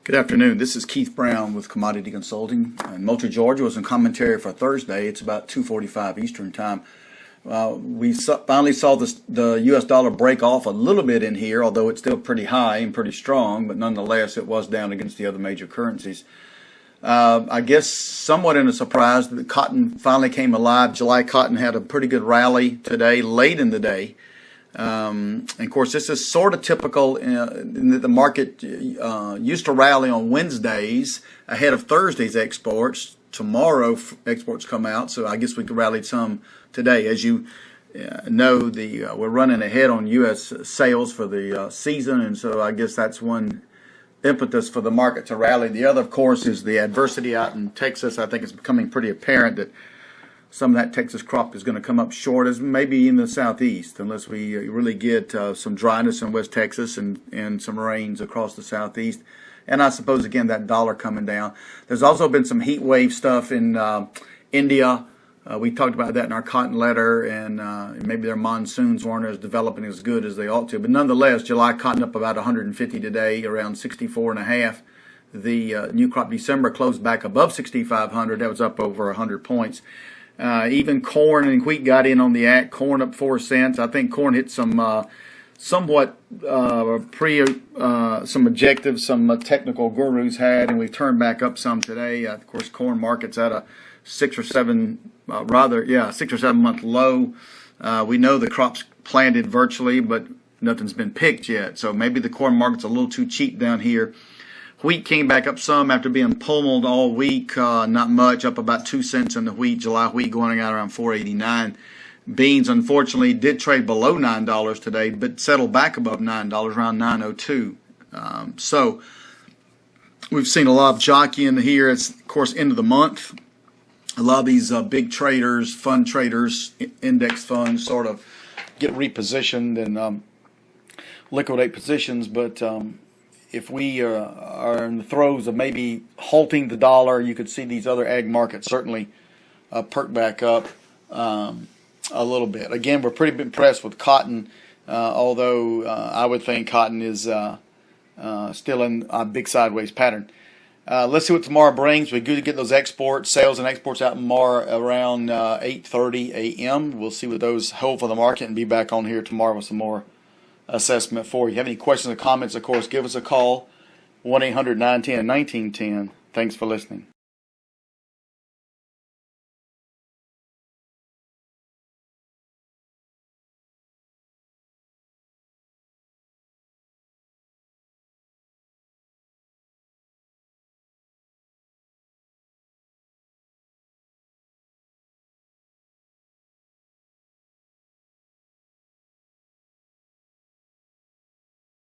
Good afternoon. This is Keith Brown with Commodity Consulting in Moultrie, Georgia. It was in commentary for Thursday. It's about 2:45 Eastern Time. We finally saw the U.S. dollar break off a little bit in here, although it's still pretty high and pretty strong, but nonetheless it was down against the other major currencies. I guess somewhat in a surprise that cotton finally came alive. July cotton had a pretty good rally today, late in the day. And of course, this is sort of typical in that the market used to rally on Wednesdays ahead of Thursday's exports. Tomorrow exports come out, so I guess we could rally some today. As you know, we're running ahead on U.S. sales for the season, and so I guess that's one impetus for the market to rally. The other, of course, is the adversity out in Texas. I think it's becoming pretty apparent that some of that Texas crop is going to come up short, as maybe in the southeast, unless we really get some dryness in West Texas and some rains across the southeast. And I suppose, again, that dollar coming down. There's also been some heat wave stuff in India. We talked about that in our cotton letter, and maybe their monsoons weren't as developing as good as they ought to. But nonetheless, July cotton up about 150 today, around 64.5. The new crop December closed back above 6,500. That was up over 100 points. Even corn and wheat got in on the act. Corn up 4 cents. I think corn hit some somewhat some objectives some technical gurus had, and we turned back up some today. Of course, corn market's at a 6 or 7 month low. We know the crop's planted virtually, but nothing's been picked yet. So maybe the corn market's a little too cheap down here. Wheat came back up some after being pummeled all week. Not much, up about 2 cents in the wheat. July wheat going out around $4.89. Beans, unfortunately, did trade below $9 today, but settled back above $9, around $9.02. So we've seen a lot of jockeying here. It's, of course, end of the month. A lot of these big traders, fund traders, index funds sort of get repositioned and liquidate positions, but if we are in the throes of maybe halting the dollar, you could see these other ag markets certainly perk back up a little bit. Again, we're pretty impressed with cotton, although I would think cotton is still in a big sideways pattern. Let's see what tomorrow brings. We're good to get those sales and exports out tomorrow around 8:30 a.m. We'll see what those hold for the market and be back on here tomorrow with some more assessment for you. Have any questions or comments, of course, give us a call, 1-800-910-1910. Thanks for listening.